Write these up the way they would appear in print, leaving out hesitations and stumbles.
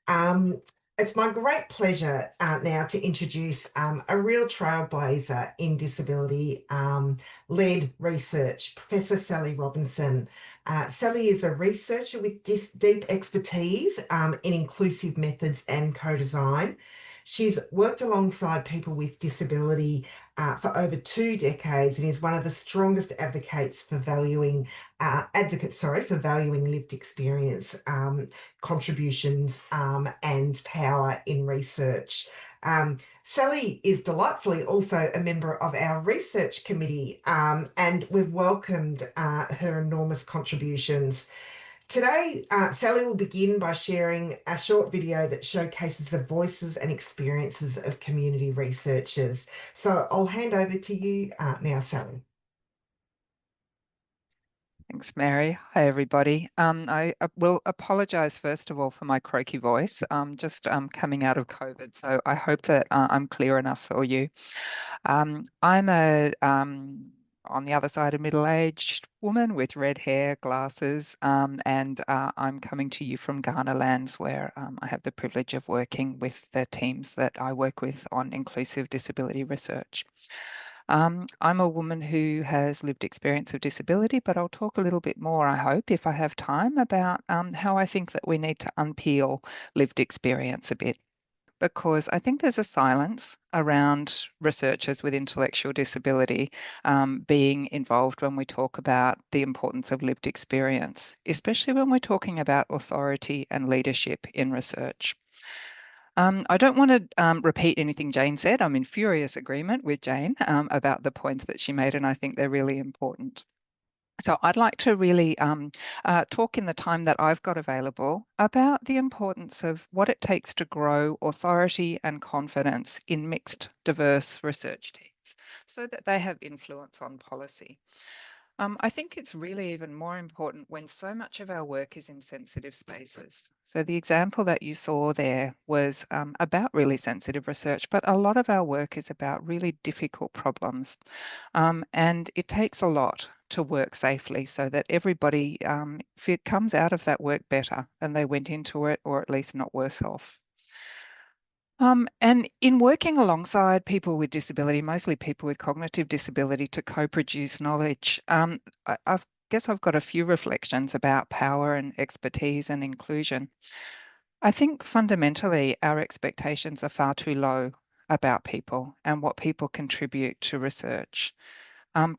Um, it's my great pleasure now to introduce a real trailblazer in disability led research, Professor Sally Robinson. Sally is a researcher with deep expertise in inclusive methods and co-design. She's worked alongside people with disability for over 2 decades and is one of the strongest advocates for valuing lived experience, contributions, and power in research. Sally is delightfully also a member of our research committee, and we've welcomed her enormous contributions. Today, Sally will begin by sharing a short video that showcases the voices and experiences of community researchers. So I'll hand over to you now, Sally. Thanks, Mary. Hi, everybody. I will apologise first of all for my croaky voice. Just coming out of COVID, so I hope that I'm clear enough for you. I'm on the other side, a middle-aged woman with red hair, glasses, and I'm coming to you from Ghana lands, where I have the privilege of working with the teams that I work with on inclusive disability research. I'm a woman who has lived experience of disability, but I'll talk a little bit more, I hope, if I have time, about how I think that we need to unpeel lived experience a bit. Because I think there's a silence around researchers with intellectual disability being involved when we talk about the importance of lived experience, especially when we're talking about authority and leadership in research. I don't want to repeat anything Jane said. I'm in furious agreement with Jane about the points that she made, and I think they're really important. So I'd like to really talk in the time that I've got available about the importance of what it takes to grow authority and confidence in mixed, diverse research teams so that they have influence on policy. I think it's really even more important when so much of our work is in sensitive spaces. So the example that you saw there was about really sensitive research, but a lot of our work is about really difficult problems. And it takes a lot to work safely so that everybody comes out of that work better than they went into it, or at least not worse off. And in working alongside people with disability, mostly people with cognitive disability, to co-produce knowledge, I guess I've got a few reflections about power and expertise and inclusion. I think fundamentally our expectations are far too low about people and what people contribute to research.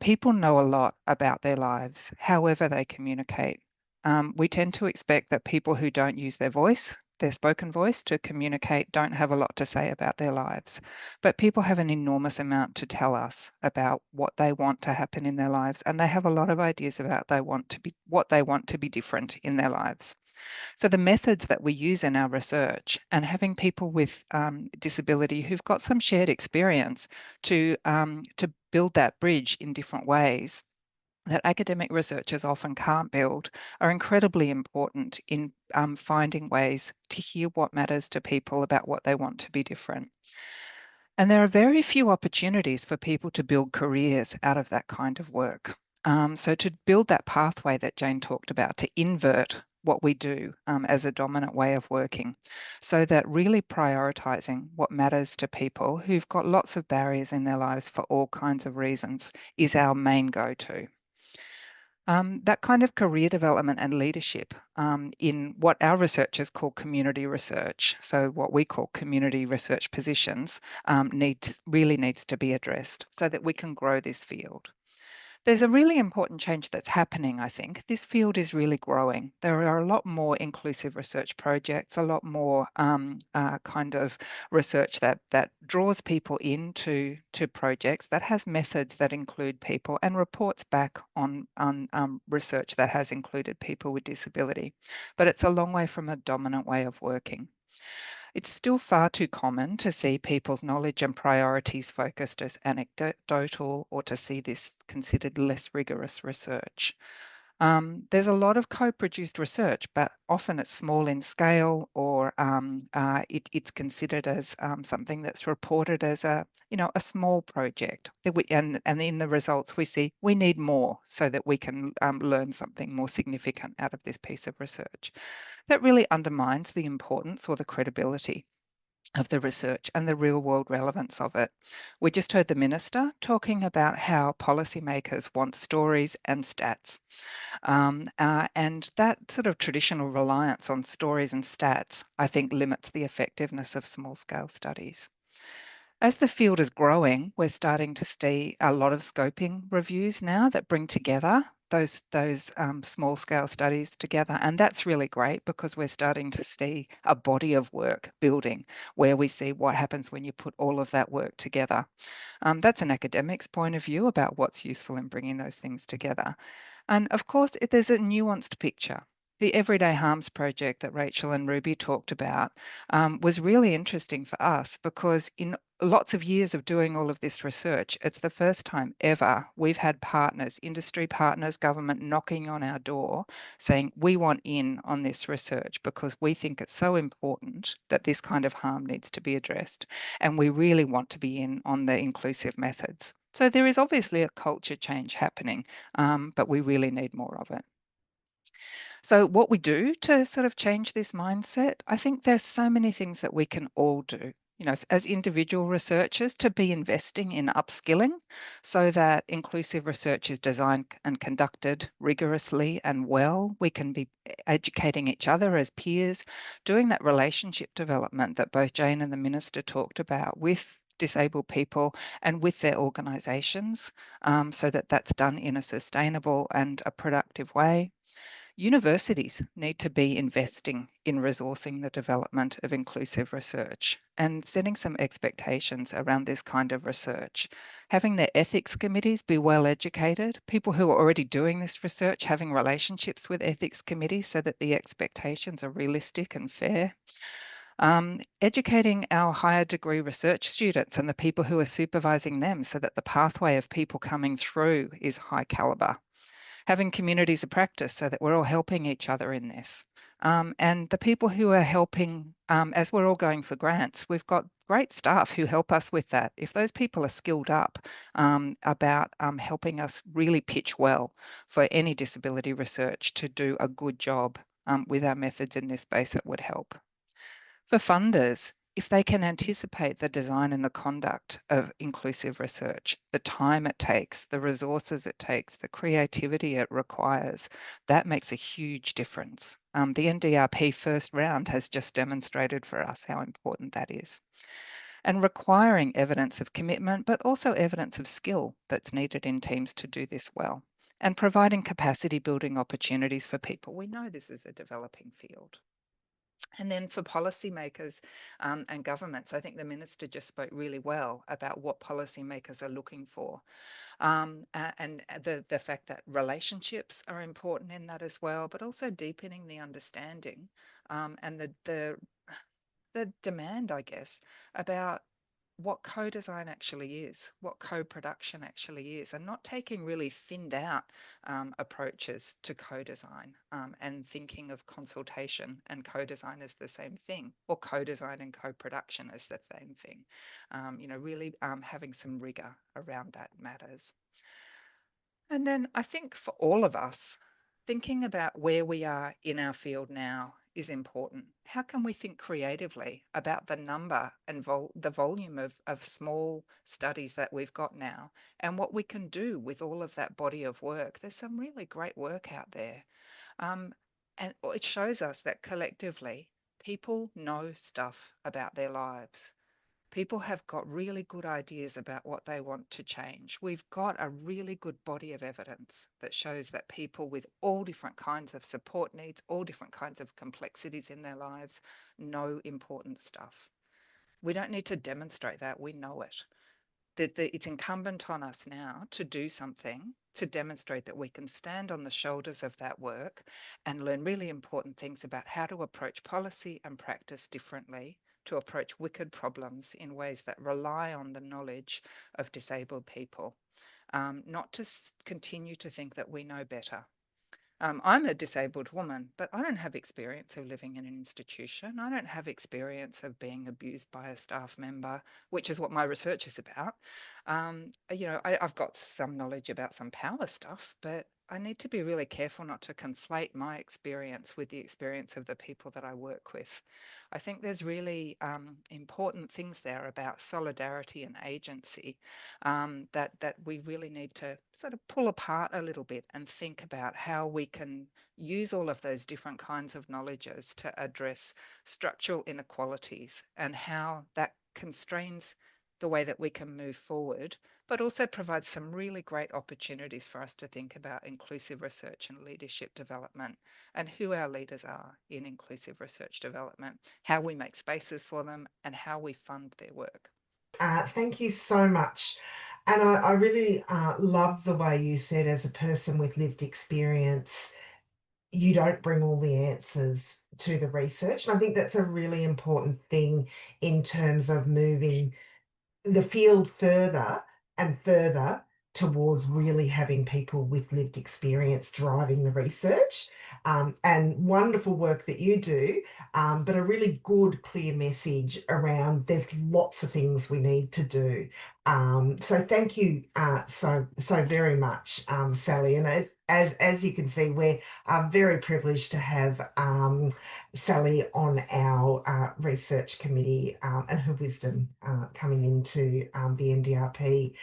People know a lot about their lives, however they communicate. We tend to expect that people who don't use their voice, their spoken voice, to communicate don't have a lot to say about their lives. But people have an enormous amount to tell us about what they want to happen in their lives, and they have a lot of ideas about what they want to be different in their lives. So the methods that we use in our research, and having people with disability who've got some shared experience to build that bridge in different ways that academic researchers often can't build, are incredibly important in finding ways to hear what matters to people about what they want to be different. And there are very few opportunities for people to build careers out of that kind of work. So to build that pathway that Jane talked about, to invert what we do as a dominant way of working, so that really prioritising what matters to people who've got lots of barriers in their lives for all kinds of reasons is our main go-to. That kind of career development and leadership in what our researchers call community research, so what we call community research positions, really needs to be addressed so that we can grow this field. There's a really important change that's happening, I think. This field is really growing. There are a lot more inclusive research projects, a lot more kind of research that draws people into projects, that has methods that include people, and reports back on research that has included people with disability. But it's a long way from a dominant way of working. It's still far too common to see people's knowledge and priorities focused as anecdotal, or to see this considered less rigorous research. There's a lot of co-produced research, but often it's small in scale, or it's considered as something that's reported as a small project. And in the results we see we need more so that we can learn something more significant out of this piece of research. That really undermines the importance or the credibility of the research and the real world relevance of it. We just heard the minister talking about how policymakers want stories and stats. And that sort of traditional reliance on stories and stats, I think, limits the effectiveness of small scale studies. As the field is growing, we're starting to see a lot of scoping reviews now that bring together those small scale studies together, and that's really great because we're starting to see a body of work building where we see what happens when you put all of that work together. That's an academic's point of view about what's useful in bringing those things together. And of course, there's a nuanced picture. The Everyday Harms project that Rachel and Ruby talked about was really interesting for us because in lots of years of doing all of this research, it's the first time ever we've had partners, industry partners, government knocking on our door saying, we want in on this research because we think it's so important that this kind of harm needs to be addressed. And we really want to be in on the inclusive methods. So there is obviously a culture change happening, but we really need more of it. So what we do to sort of change this mindset, I think there's so many things that we can all do. As individual researchers, to be investing in upskilling so that inclusive research is designed and conducted rigorously and well. We can be educating each other as peers, doing that relationship development that both Jane and the minister talked about with disabled people and with their organisations, so that that's done in a sustainable and a productive way. Universities need to be investing in resourcing the development of inclusive research and setting some expectations around this kind of research. Having their ethics committees be well educated, people who are already doing this research having relationships with ethics committees so that the expectations are realistic and fair. Educating our higher degree research students and the people who are supervising them so that the pathway of people coming through is high calibre. Having communities of practice so that we're all helping each other in this. And the people who are helping, as we're all going for grants, we've got great staff who help us with that. If those people are skilled up about helping us really pitch well for any disability research to do a good job with our methods in this space, it would help. For funders, if they can anticipate the design and the conduct of inclusive research, the time it takes, the resources it takes, the creativity it requires, that makes a huge difference. The NDRP first round has just demonstrated for us how important that is. And requiring evidence of commitment, but also evidence of skill that's needed in teams to do this well. And providing capacity building opportunities for people. We know this is a developing field. And then for policymakers and governments, I think the minister just spoke really well about what policymakers are looking for, and the fact that relationships are important in that as well, but also deepening the understanding and the demand, I guess, about what co-design actually is, what co-production actually is, and not taking really thinned out approaches to co-design and thinking of consultation and co-design as the same thing, or co-design and co-production as the same thing. Really having some rigor around that matters. And then I think for all of us, thinking about where we are in our field now is important. How can we think creatively about the number and the volume of small studies that we've got now and what we can do with all of that body of work? There's some really great work out there. And it shows us that collectively, people know stuff about their lives. People have got really good ideas about what they want to change. We've got a really good body of evidence that shows that people with all different kinds of support needs, all different kinds of complexities in their lives, know important stuff. We don't need to demonstrate that, we know it. It's incumbent on us now to do something to demonstrate that we can stand on the shoulders of that work and learn really important things about how to approach policy and practice differently, to approach wicked problems in ways that rely on the knowledge of disabled people, not to continue to think that we know better. I'm a disabled woman, but I don't have experience of living in an institution. I don't have experience of being abused by a staff member, which is what my research is about. I've got some knowledge about some power stuff, but I need to be really careful not to conflate my experience with the experience of the people that I work with. I think there's really important things there about solidarity and agency that we really need to sort of pull apart a little bit and think about how we can use all of those different kinds of knowledges to address structural inequalities and how that constrains the way that we can move forward, but also provides some really great opportunities for us to think about inclusive research and leadership development and who our leaders are in inclusive research development, how we make spaces for them, and how we fund their work. Thank you so much. And I really love the way you said, as a person with lived experience, you don't bring all the answers to the research. And I think that's a really important thing in terms of moving the field further and further towards really having people with lived experience driving the research. And wonderful work that you do, but a really good, clear message around there's lots of things we need to do. So thank you so very much, Sally. And as you can see, we're very privileged to have Sally on our research committee, and her wisdom coming into the NDRP.